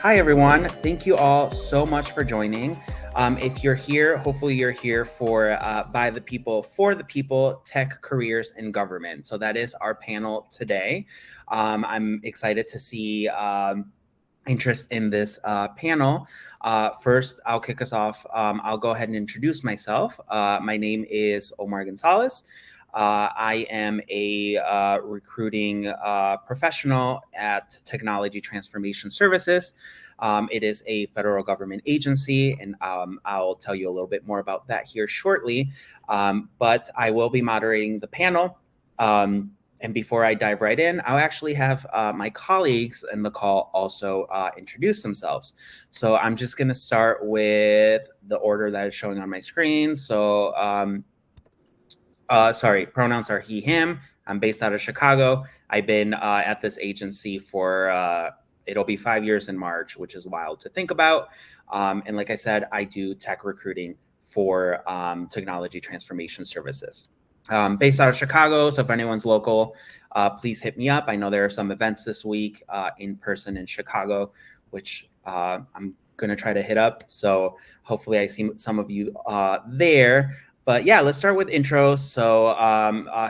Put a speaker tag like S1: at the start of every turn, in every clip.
S1: Hi, everyone. Thank you all so much for joining. If you're here, hopefully you're here for By the People, for the People, Tech, Careers, and Government. So that is our panel today. I'm excited to see interest in this panel. First, I'll kick us off. I'll go ahead and introduce myself. My name is Omar Gonzalez. I am a recruiting professional at Technology Transformation Services. It is a federal government agency, and I'll tell you a little bit more about that here shortly. But I will be moderating the panel. And before I dive right in, I'll actually have my colleagues in the call also introduce themselves. So I'm just going to start with the order that is showing on my screen. So pronouns are he, him. I'm based out of Chicago. I've been at this agency for, it'll be 5 years in March, which is wild to think about. And like I said, I do tech recruiting for Technology Transformation Services. Based out of Chicago, so if anyone's local, please hit me up. I know there are some events this week in person in Chicago, which I'm going to try to hit up. So hopefully I see some of you there. But yeah, let's start with intros. So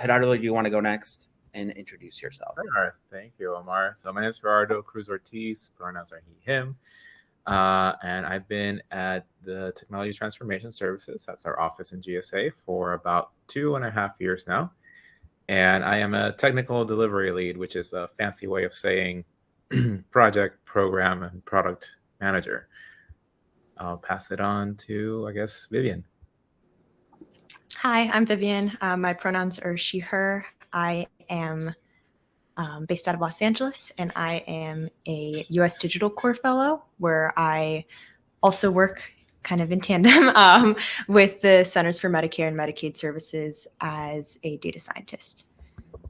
S1: Gerardo, do you want to go next and introduce yourself?
S2: Sure. Thank you, Omar. So my name is Gerardo Cruz Ortiz. Pronouns are he, him. And I've been at the Technology Transformation Services, that's our office in GSA, for about 2.5 years now. And I am a technical delivery lead, which is a fancy way of saying project, program, and product manager. I'll pass it on to, I guess, Vivian.
S3: Hi, I'm Vivian. My pronouns are she, her. I am based out of Los Angeles, and I am a U.S. Digital Core Fellow, where I also work kind of in tandem with the Centers for Medicare and Medicaid Services as a data scientist.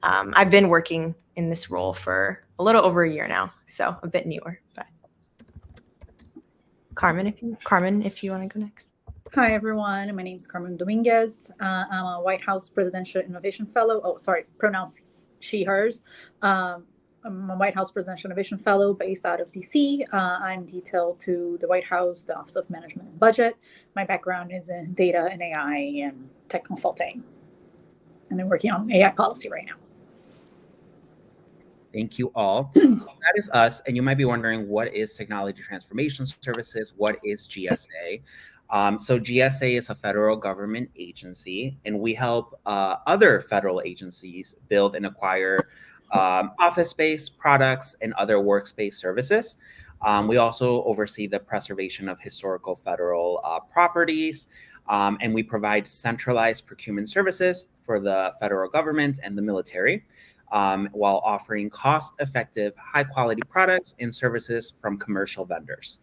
S3: I've been working in this role for a little over a year now, so a bit newer. But Carmen, if you want to go next.
S4: Hi, everyone. My name is Carmen Dominguez. I'm a White House Presidential Innovation Fellow. Oh, sorry, pronouns she, hers. I'm a White House Presidential Innovation Fellow based out of DC. I'm detailed to the White House, the Office of Management and Budget. My background is in data and AI and tech consulting. And I'm working on AI policy right now.
S1: Thank you all. That is us. And you might be wondering, what is Technology Transformation Services? What is GSA? So GSA is a federal government agency, and we help other federal agencies build and acquire office space, products, and other workspace services. We also oversee the preservation of historical federal properties, and we provide centralized procurement services for the federal government and the military, while offering cost-effective, high-quality products and services from commercial vendors.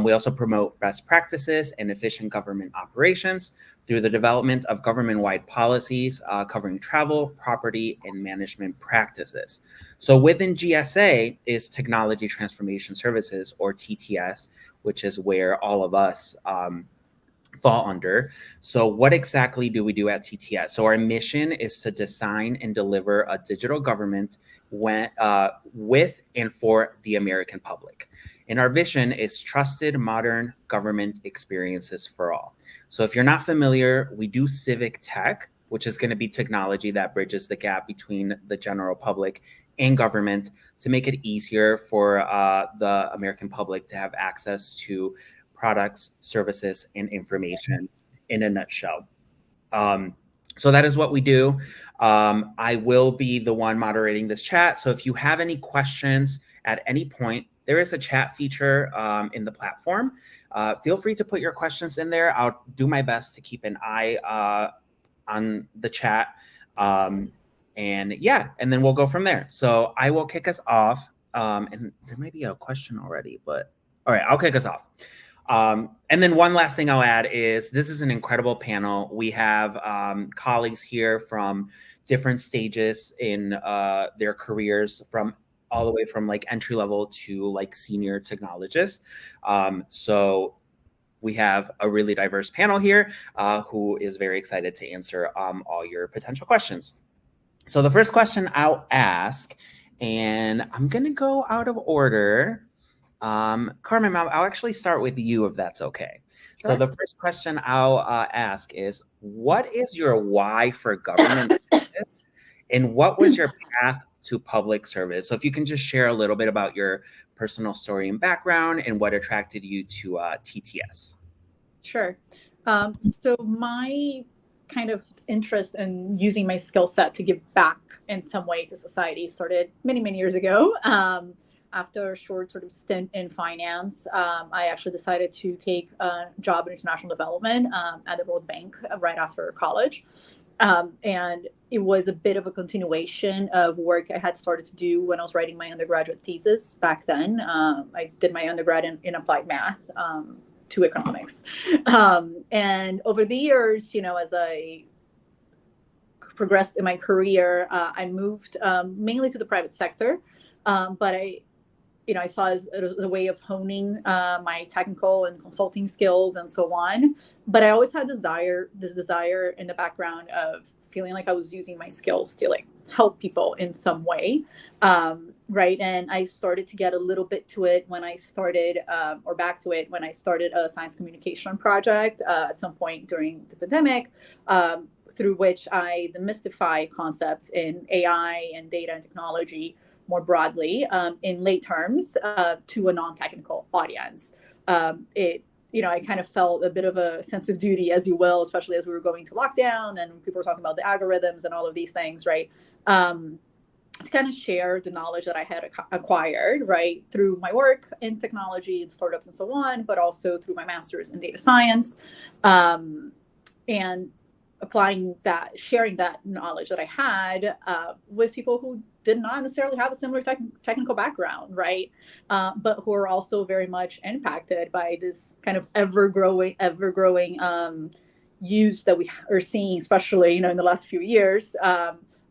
S1: We also promote best practices and efficient government operations through the development of government-wide policies covering travel, property, and management practices. So within GSA is Technology Transformation Services, or TTS, which is where all of us fall under. So what exactly do we do at TTS? So our mission is to design and deliver a digital government with and for the American public. And our vision is trusted modern government experiences for all. So if you're not familiar, we do civic tech, which is going to be technology that bridges the gap between the general public and government to make it easier for the American public to have access to products, services, and information in a nutshell. So that is what we do. I will be the one moderating this chat. So if you have any questions at any point, there is a chat feature in the platform. Feel free to put your questions in there. I'll do my best to keep an eye on the chat. And then we'll go from there. So I will kick us off. And there might be a question already, but all right, I'll kick us off. And then one last thing I'll add is this is an incredible panel. We have colleagues here from different stages in their careers, from all the way from like entry level to like senior technologists. So we have a really diverse panel here who is very excited to answer all your potential questions. So the first question I'll ask, and I'm going to go out of order. Carmen, I'll actually start with you if that's okay.
S4: Sure.
S1: So the first question I'll ask is, what is your why for government service, and what was your path to public service? So if you can just share a little bit about your personal story and background and what attracted you to TTS.
S4: Sure. So my kind of interest in using my skill set to give back in some way to society started many, many years ago. After a short sort of stint in finance, I actually decided to take a job in international development at the World Bank right after college. And it was a bit of a continuation of work I had started to do when I was writing my undergraduate thesis back then. I did my undergrad in applied math to economics. And over the years, as I progressed in my career, I moved mainly to the private sector, but I saw it as a way of honing my technical and consulting skills and so on. But I always had this desire in the background of feeling like I was using my skills to help people in some way. Right. And I started to get a little bit to it when I started, or back to it when I started a science communication project at some point during the pandemic, through which I demystify concepts in AI and data and technology more broadly, in lay terms, to a non-technical audience. I kind of felt a bit of a sense of duty, as you will, especially as we were going to lockdown and people were talking about the algorithms and all of these things, right? To kind of share the knowledge that I had acquired, right, through my work in technology and startups and so on, but also through my master's in data science, and sharing that knowledge that I had with people who did not necessarily have a similar technical background, right? But who are also very much impacted by this kind of ever-growing use that we are seeing, especially, in the last few years,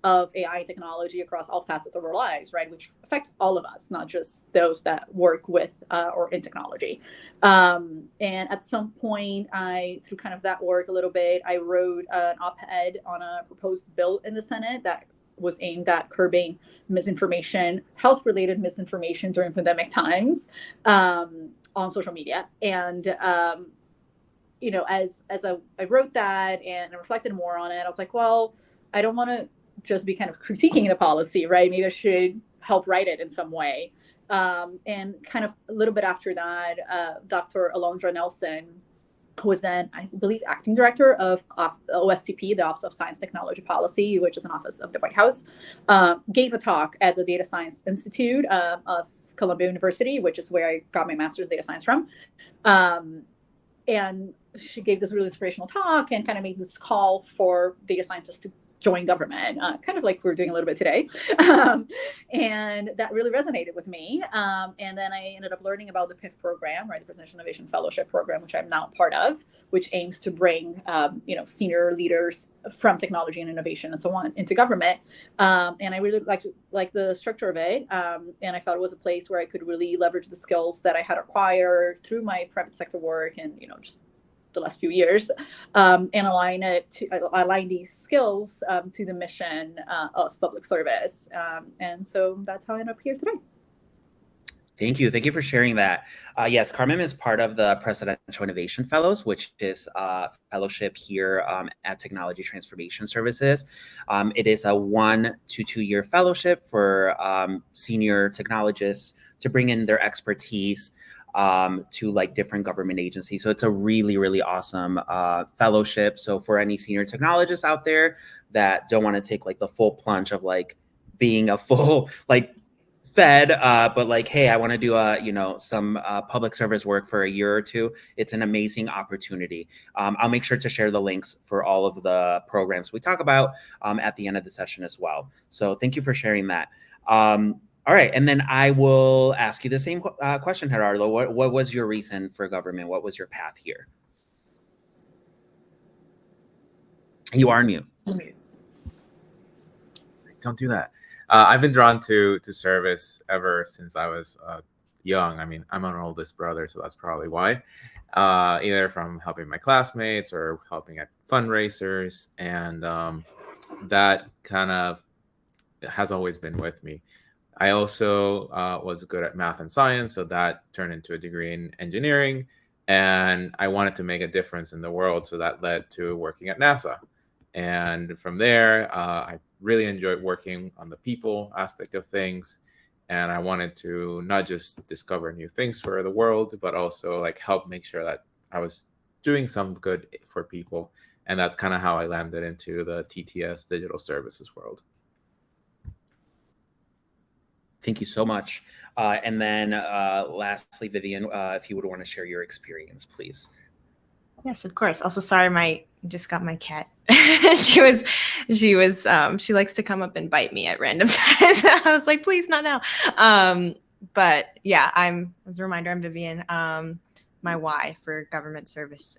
S4: of AI technology across all facets of our lives, right? Which affects all of us, not just those that work with or in technology. And at some point, through kind of that work a little bit, I wrote an op-ed on a proposed bill in the Senate that was aimed at curbing misinformation, health-related misinformation during pandemic times on social media. And as I wrote that and reflected more on it, I was like, well, I don't want to just be kind of critiquing the policy, right? Maybe I should help write it in some way. And kind of a little bit after that, Dr. Alondra Nelson, who was then, I believe, acting director of OSTP, the Office of Science Technology Policy, which is an office of the White House, gave a talk at the Data Science Institute of Columbia University, which is where I got my master's data science from. And she gave this really inspirational talk and kind of made this call for data scientists to join government, kind of like we're doing a little bit today. And that really resonated with me. And then I ended up learning about the PIF program, right, the Presidential Innovation Fellowship Program, which I'm now part of, which aims to bring, senior leaders from technology and innovation and so on into government. And I really liked the structure of it. And I thought it was a place where I could really leverage the skills that I had acquired through my private sector work and, just the last few years, and align these skills to the mission of public service. And so that's how I end up here today.
S1: Thank you. Thank you for sharing that. Yes, Carmen is part of the Presidential Innovation Fellows, which is a fellowship here at Technology Transformation Services. It is a 1 to 2 year fellowship for senior technologists to bring in their expertise to different government agencies. So it's a really, really awesome fellowship. So for any senior technologists out there that don't want to take the full plunge of being a full fed, but hey, I want to do some public service work for a year or two, it's an amazing opportunity. I'll make sure to share the links for all of the programs we talk about at the end of the session as well. So thank you for sharing that. All right, and then I will ask you the same question, Gerardo. What was your reason for government? What was your path here? You are mute.
S2: Don't do that. I've been drawn to service ever since I was young. I mean, I'm an oldest brother, so that's probably why. Either from helping my classmates or helping at fundraisers, and that kind of has always been with me. I also was good at math and science, so that turned into a degree in engineering. And I wanted to make a difference in the world, so that led to working at NASA. And from there, I really enjoyed working on the people aspect of things. And I wanted to not just discover new things for the world, but also like help make sure that I was doing some good for people. And that's kind of how I landed into the TTS digital services world.
S1: Thank you so much. And then lastly, Vivian, if you would want to share your experience, please.
S3: Yes, of course. Also, sorry, just got my cat. she likes to come up and bite me at random times. I was like, please, not now. But yeah, as a reminder, I'm Vivian. My why for government service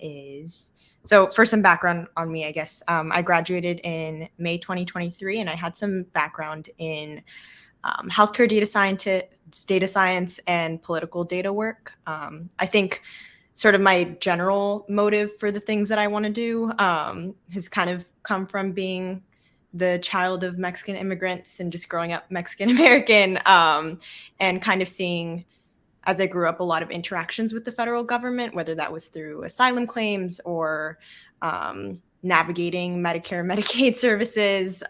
S3: is, so for some background on me, I guess, I graduated in May 2023, and I had some background in healthcare data science, and political data work. I think sort of my general motive for the things that I want to do has kind of come from being the child of Mexican immigrants and just growing up Mexican American, and kind of seeing, as I grew up, a lot of interactions with the federal government, whether that was through asylum claims or navigating Medicare, Medicaid services,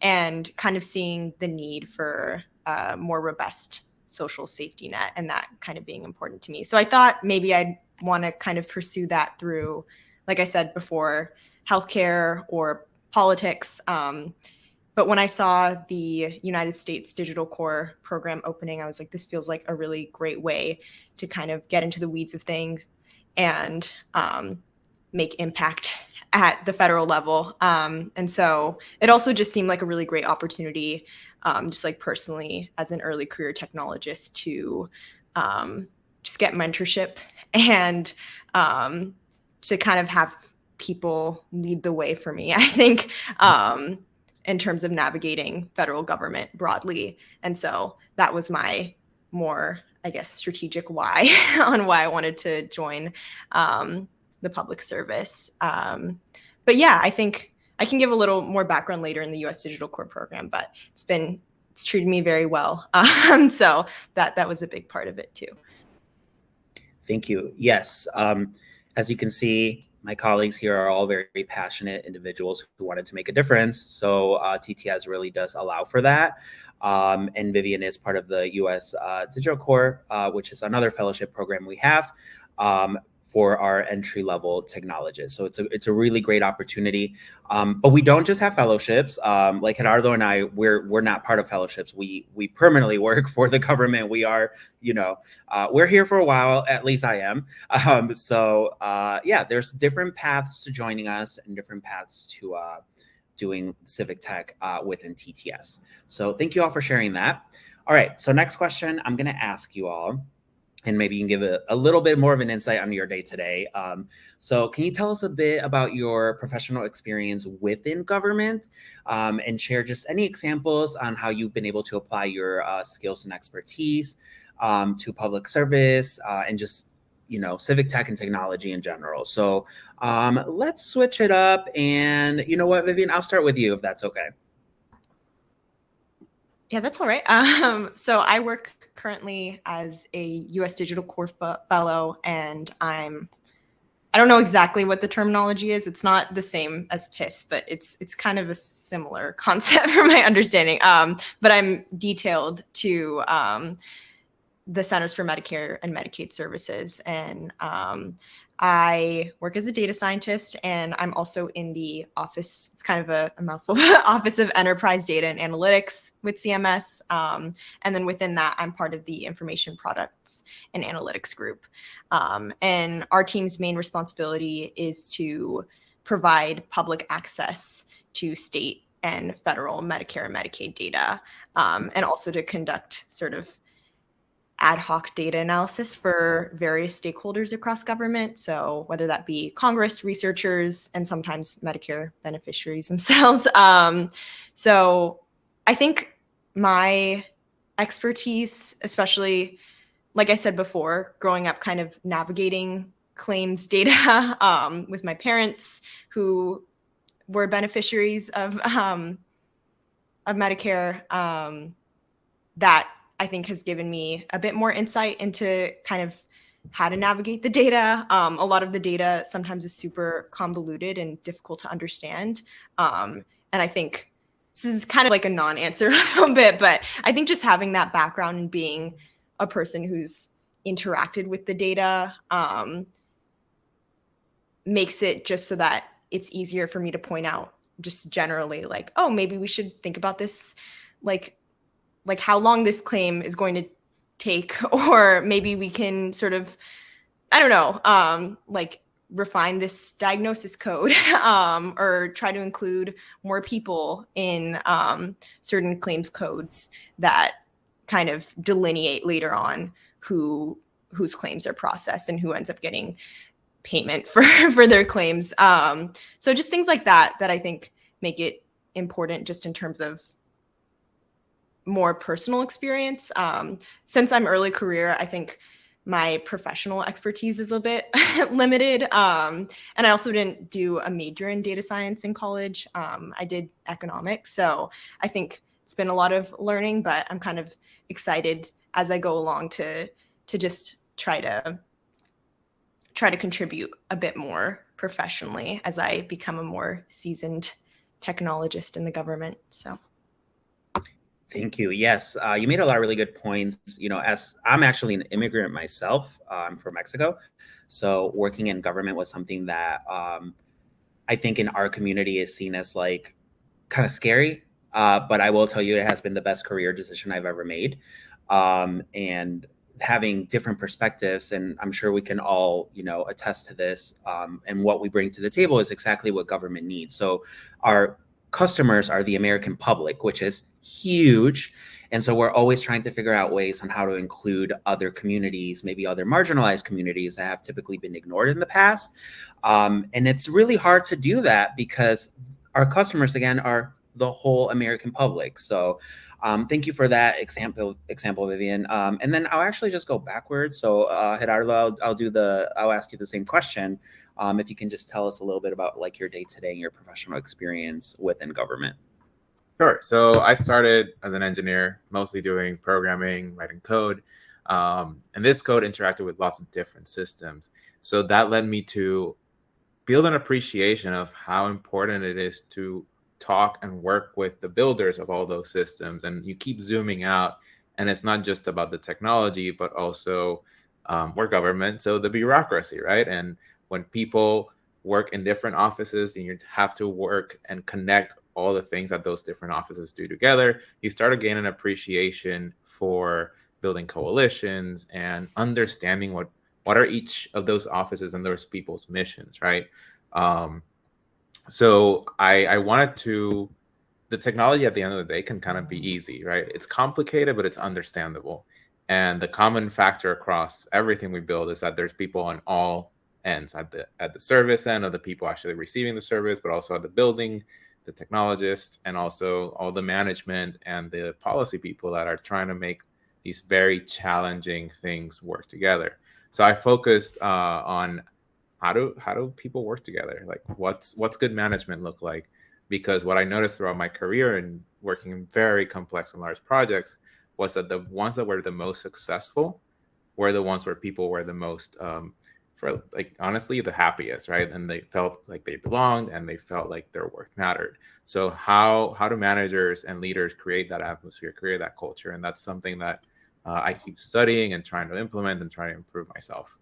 S3: and kind of seeing the need for a more robust social safety net, and that kind of being important to me. So I thought maybe I'd want to kind of pursue that through, like I said before, healthcare or politics. But when I saw the United States Digital Core program opening, I was like, this feels like a really great way to kind of get into the weeds of things and make impact at the federal level. And so it also just seemed like a really great opportunity, just like personally as an early career technologist, to just get mentorship and to kind of have people lead the way for me, I think, in terms of navigating federal government broadly. And so that was my more, I guess, strategic why on why I wanted to join the public service. But yeah, I think I can give a little more background later in the U.S. Digital Core program, but it's treated me very well. So that was a big part of it too.
S1: Thank you. Yes. As you can see, my colleagues here are all very, very passionate individuals who wanted to make a difference. So TTS really does allow for that. And Vivian is part of the U.S. Digital Core, which is another fellowship program we have for our entry-level technologists. So it's a really great opportunity. But we don't just have fellowships. Like Gerardo and I, we're not part of fellowships. We permanently work for the government. We are, we're here for a while. At least I am. Yeah, there's different paths to joining us and different paths to doing civic tech within TTS. So thank you all for sharing that. All right. So next question I'm going to ask you all, and maybe you can give a little bit more of an insight on your day today. So can you tell us a bit about your professional experience within government, and share just any examples on how you've been able to apply your skills and expertise to public service and just, civic tech and technology in general. So let's switch it up. And you know what, Vivian, I'll start with you if that's okay.
S3: Yeah, that's all right. So I work currently as a U.S. Digital Core Fellow, and I don't know exactly what the terminology is. It's not the same as PIFs, but it's kind of a similar concept from my understanding. But I'm detailed to the Centers for Medicare and Medicaid Services, and I work as a data scientist, and I'm also in the office. It's kind of a mouthful. Office of Enterprise Data and Analytics with CMS. And then within that, I'm part of the Information Products and Analytics group. And our team's main responsibility is to provide public access to state and federal Medicare and Medicaid data, and also to conduct sort of ad hoc data analysis for various stakeholders across government. So whether that be Congress, researchers, and sometimes Medicare beneficiaries themselves. So I think my expertise, especially, like I said before, growing up kind of navigating claims data with my parents who were beneficiaries of of Medicare that I think has given me a bit more insight into kind of how to navigate the data. A lot of the data sometimes is super convoluted and difficult to understand. And I think this is kind of like a non-answer a little bit, but I think just having that background and being a person who's interacted with the data makes it just so that it's easier for me to point out just generally like, oh, maybe we should think about this, like how long this claim is going to take, or maybe we can sort of, I don't know, like refine this diagnosis code or try to include more people in certain claims codes that kind of delineate later on whose claims are processed and who ends up getting payment for their claims. So just things like that I think make it important just in terms of more personal experience. Since I'm early career, I think my professional expertise is a bit limited. And I also didn't do a major in data science in college. I did economics. So I think it's been a lot of learning, but I'm kind of excited as I go along to just try to contribute a bit more professionally as I become a more seasoned technologist in the government. So.
S1: Thank you. Yes, you made a lot of really good points. You know, as I'm actually an immigrant myself, I'm from Mexico. So working in government was something that I think in our community is seen as like kind of scary. But I will tell you, it has been the best career decision I've ever made. And having different perspectives, and I'm sure we can all, you know, attest to this. And what we bring to the table is exactly what government needs. So our customers are the American public, which is huge. And so we're always trying to figure out ways on how to include other communities, maybe other marginalized communities that have typically been ignored in the past. And it's really hard to do that because our customers, again, are the whole American public. So thank you for that example, Vivian. And then I'll actually just go backwards. So Gerardo, I'll ask you the same question. If you can just tell us a little bit about like your day-to-day and your professional experience within government.
S2: Sure. So I started as an engineer, mostly doing programming, writing code. And this code interacted with lots of different systems. So that led me to build an appreciation of how important it is to talk and work with the builders of all those systems. And you keep zooming out, and it's not just about the technology, but also we're government, so the bureaucracy, right? And when people work in different offices and you have to work and connect all the things that those different offices do together, you start to gain an appreciation for building coalitions and understanding what are each of those offices and those people's missions, right? So I wanted to, the technology at the end of the day can kind of be easy, right? It's complicated, but it's understandable. And the common factor across everything we build is that there's people on all ends, at the service end of the people actually receiving the service, but also at the building, the technologists, and also all the management and the policy people that are trying to make these very challenging things work together. So I focused on how do people work together? Like what's good management look like? Because what I noticed throughout my career and working in very complex and large projects was that the ones that were the most successful were the ones where people were the most, for like honestly, the happiest, right? And they felt like they belonged and they felt like their work mattered. So how do managers and leaders create that atmosphere, create that culture? And that's something that I keep studying and trying to implement and trying to improve myself.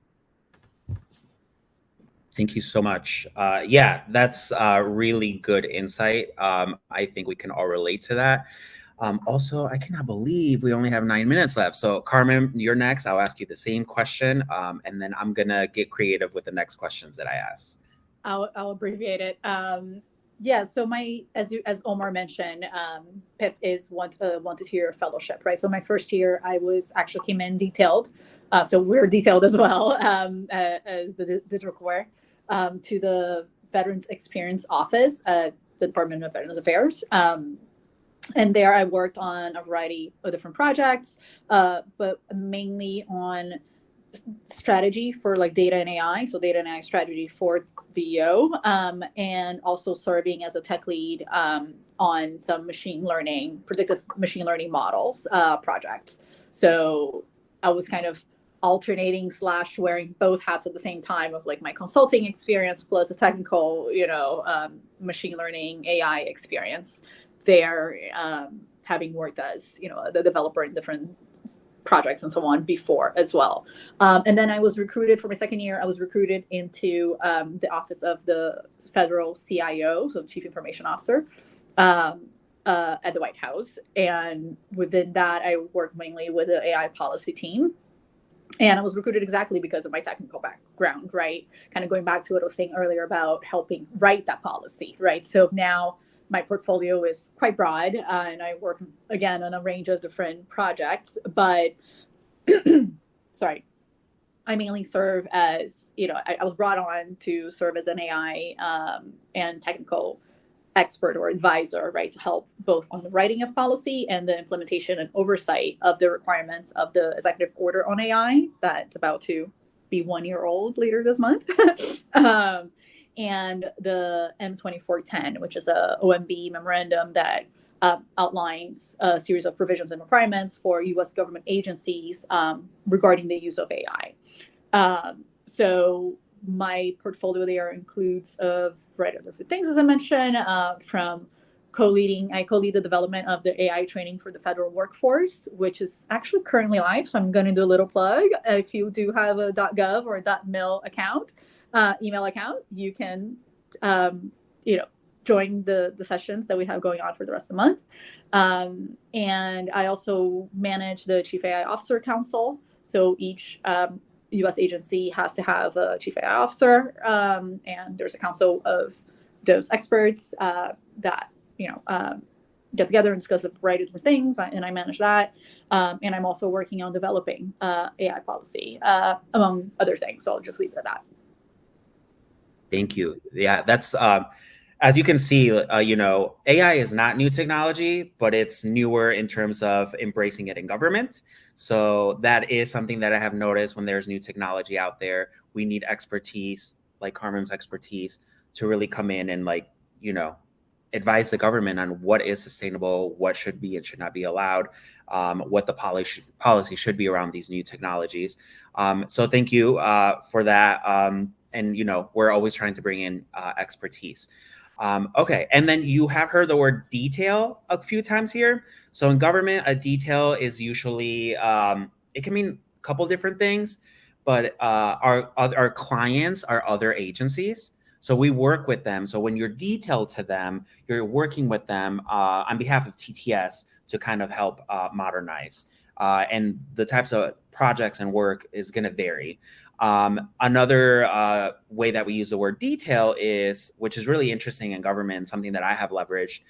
S1: Thank you so much. Yeah, that's really good insight. I think we can all relate to that. Also, I cannot believe we only have 9 minutes left. So Carmen, you're next. I'll ask you the same question. And then I'm going to get creative with the next questions that I ask.
S4: I'll abbreviate it. Yeah, so as Omar mentioned, PIF is one to 2 year fellowship, right? So my first year, I came in detailed. So we're detailed as well as the digital core to the Veterans Experience Office, the Department of Veterans Affairs. And there I worked on a variety of different projects, but mainly on strategy for like data and AI, so data and AI strategy for VO, and also serving as a tech lead on some machine learning, predictive machine learning models projects. So I was kind of alternating / wearing both hats at the same time of like my consulting experience plus the technical, machine learning AI experience there, having worked as, the developer in different projects and so on before as well. And then I was recruited for my second year. I was recruited into the office of the federal CIO, so Chief Information Officer, at the White House. And within that, I worked mainly with the AI policy team. And I was recruited exactly because of my technical background, right? Kind of going back to what I was saying earlier about helping write that policy, right? So now my portfolio is quite broad, and I work, again, on a range of different projects. But, sorry, I mainly serve as, I was brought on to serve as an AI and technical expert or advisor, right, to help both on the writing of policy and the implementation and oversight of the requirements of the executive order on AI that's about to be 1 year old later this month. And the M2410, which is a OMB memorandum that outlines a series of provisions and requirements for U.S. government agencies regarding the use of AI. So my portfolio there includes of different things, as I mentioned, from I co-lead the development of the AI training for the federal workforce, which is actually currently live. So I'm going to do a little plug. If you do have a .gov or a .mil account, email account, you can, join the sessions that we have going on for the rest of the month. And I also manage the Chief AI Officer Council. So each U.S. agency has to have a Chief AI Officer, and there's a council of those experts that get together and discuss a variety of different things, and I manage that. And I'm also working on developing AI policy, among other things. So I'll just leave it at that.
S1: Thank you. Yeah, that's as you can see, AI is not new technology, but it's newer in terms of embracing it in government. So that is something that I have noticed when there's new technology out there. We need expertise, like Carmen's expertise, to really come in and advise the government on what is sustainable, what should be and should not be allowed, what the policy should be around these new technologies. So thank you for that. And we're always trying to bring in expertise. Okay, and then you have heard the word detail a few times here. So in government, a detail is usually, it can mean a couple different things, but our clients are other agencies. So we work with them. So when you're detailed to them, you're working with them on behalf of TTS to kind of help modernize. And the types of projects and work is going to vary. Another way that we use the word detail is, which is really interesting in government, something that I have leveraged.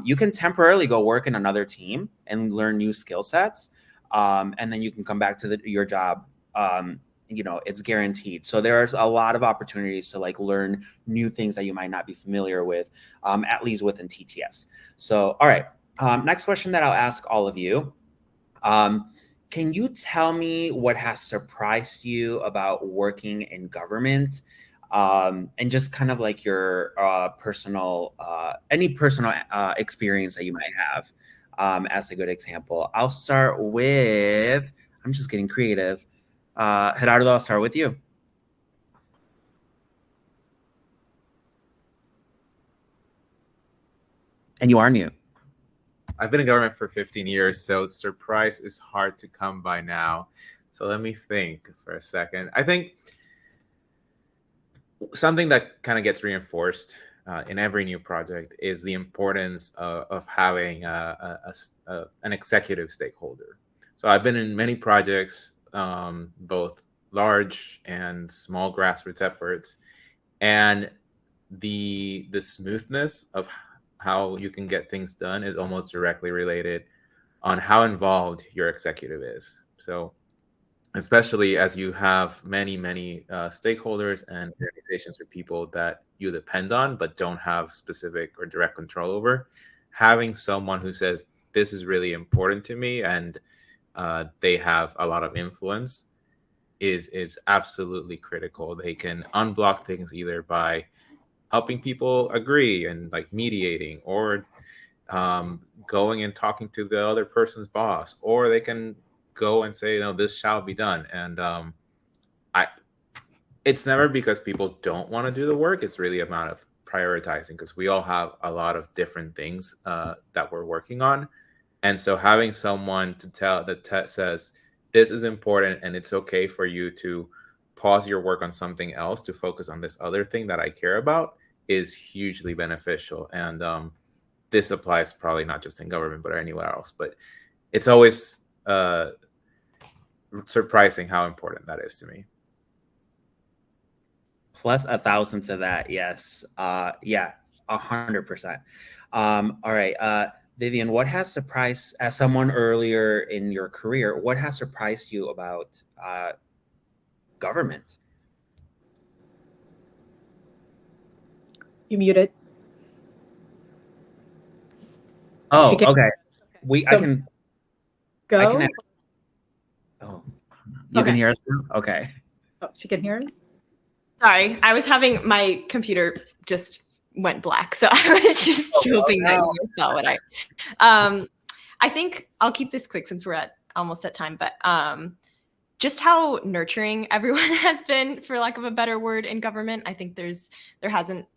S1: You can temporarily go work in another team and learn new skill sets. And then you can come back to your job. It's guaranteed. So there's a lot of opportunities to learn new things that you might not be familiar with, at least within TTS. So, all right. Next question that I'll ask all of you. Can you tell me what has surprised you about working in government, and just kind of your personal experience that you might have as a good example? I'll start with, I'm just getting creative. Gerardo, I'll start with you. And you are new.
S2: I've been in government for 15 years, so surprise is hard to come by now. So let me think for a second. I think something that kind of gets reinforced in every new project is the importance of having an executive stakeholder. So I've been in many projects, both large and small grassroots efforts, and the smoothness of how you can get things done is almost directly related on how involved your executive is. So especially as you have many stakeholders and organizations or people that you depend on but don't have specific or direct control over, having someone who says, this is really important to me, and they have a lot of influence, is absolutely critical. They can unblock things either by helping people agree and like mediating, or going and talking to the other person's boss, or they can go and say, no, this shall be done. And I it's never because people don't want to do the work. It's really a matter of prioritizing, because we all have a lot of different things that we're working on. And so having someone to tell that says, this is important and it's okay for you to pause your work on something else to focus on this other thing that I care about is hugely beneficial. And this applies probably not just in government, but anywhere else. But it's always surprising how important that is to me.
S1: Plus 1,000 to that, yes. Yeah, 100%. All right, Vivian, what has surprised, as someone earlier in your career, what has surprised you about government?
S4: You muted.
S1: Oh, okay. I
S4: So
S1: can
S4: go.
S1: I can ask. Oh, you
S4: Okay.
S1: can hear us now? Okay.
S4: Oh, she can hear us?
S3: Sorry, I was having my computer just went black, so I was just hoping that you saw what I think I'll keep this quick since we're almost at time, but just how nurturing everyone has been, for lack of a better word, in government. I think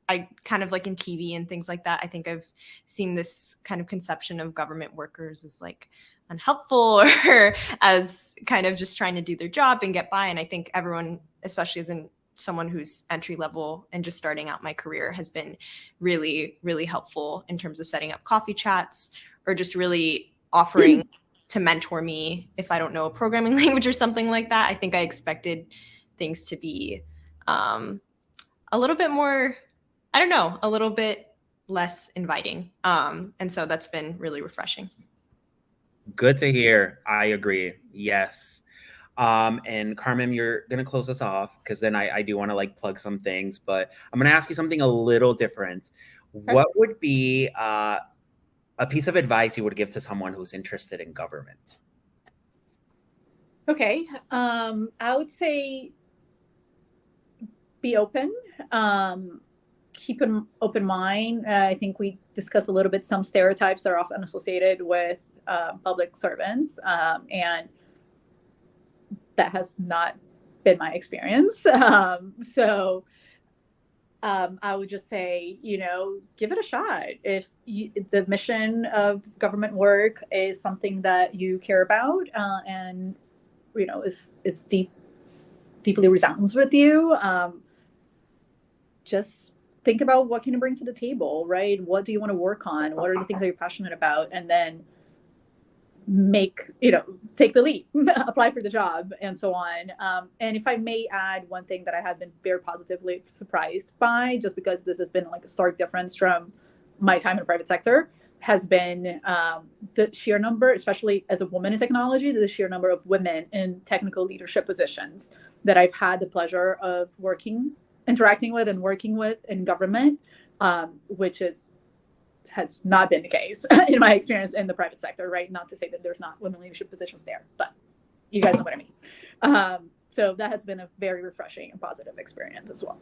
S3: I kind of like in TV and things like that, I think I've seen this kind of conception of government workers as like unhelpful or as kind of just trying to do their job and get by. And I think everyone, especially as someone who's entry level and just starting out my career, has been really, really helpful in terms of setting up coffee chats or just really offering to mentor me if I don't know a programming language or something like that. I think I expected things to be a little bit more, I don't know, a little bit less inviting. And so that's been really refreshing.
S1: Good to hear. I agree. Yes. And Carmen, you're going to close us off, because then I do want to like plug some things, but I'm going to ask you something a little different. What would be a piece of advice you would give to someone who's interested in government?
S4: Okay. I would say be open. Keep an open mind. I think we discussed a little bit some stereotypes that are often associated with public servants, and that has not been my experience. So I would just say, give it a shot. If the mission of government work is something that you care about, and is deeply resounds with you, just think about what can you bring to the table, right? What do you want to work on? What are the things that you're passionate about? And then take the leap, apply for the job, and so on. And if I may add one thing that I have been very positively surprised by, just because this has been like a stark difference from my time in the private sector, has been the sheer number, especially as a woman in technology, the sheer number of women in technical leadership positions that I've had the pleasure of interacting with and working with in government, which has not been the case in my experience in the private sector, right? Not to say that there's not women leadership positions there, but you guys know what I mean. So that has been a very refreshing and positive experience as well.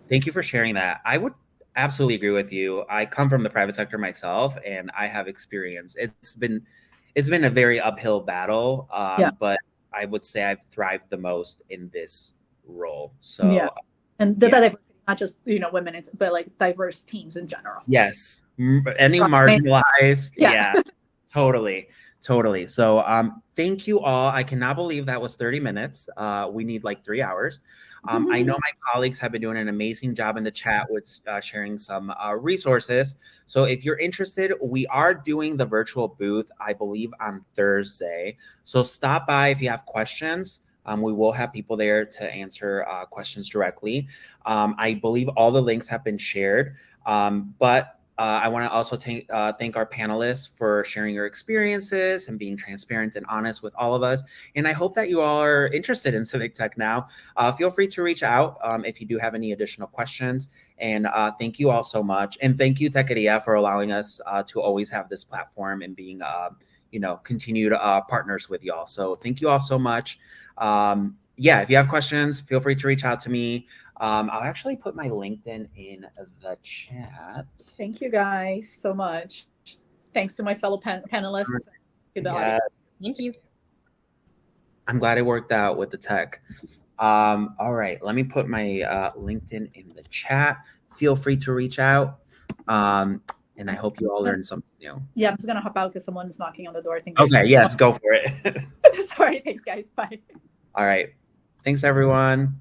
S1: Thank you for sharing that. I would absolutely agree with you. I come from the private sector myself, and I have experience. It's been a very uphill battle, but I would say I've thrived the most in this role. So
S4: and that not just women, but like diverse teams in general.
S1: Yes, any marginalized. Totally. So thank you all. I cannot believe that was 30 minutes. We need like 3 hours. I know my colleagues have been doing an amazing job in the chat with sharing some resources. So if you're interested, we are doing the virtual booth, I believe, on Thursday. So stop by if you have questions. We will have people there to answer questions directly. I believe all the links have been shared, but I want to also thank our panelists for sharing your experiences and being transparent and honest with all of us. And I hope that you all are interested in Civic Tech now. Feel free to reach out if you do have any additional questions. And thank you all so much. And thank you, Techqueria, for allowing us to always have this platform and being continued partners with y'all. So thank you all so much. Yeah, if you have questions, feel free to reach out to me. I'll actually put my LinkedIn in the chat.
S4: Thank you guys so much. Thanks to my fellow panelists.
S1: Yes.
S3: Thank you.
S1: I'm glad it worked out with the tech. All right, let me put my LinkedIn in the chat. Feel free to reach out. And I hope you all learned something new.
S4: Yeah, I'm just going to hop out because someone's knocking on the door. I think.
S1: Okay, yes, go for it.
S4: Sorry, thanks, guys. Bye.
S1: All right. Thanks, everyone.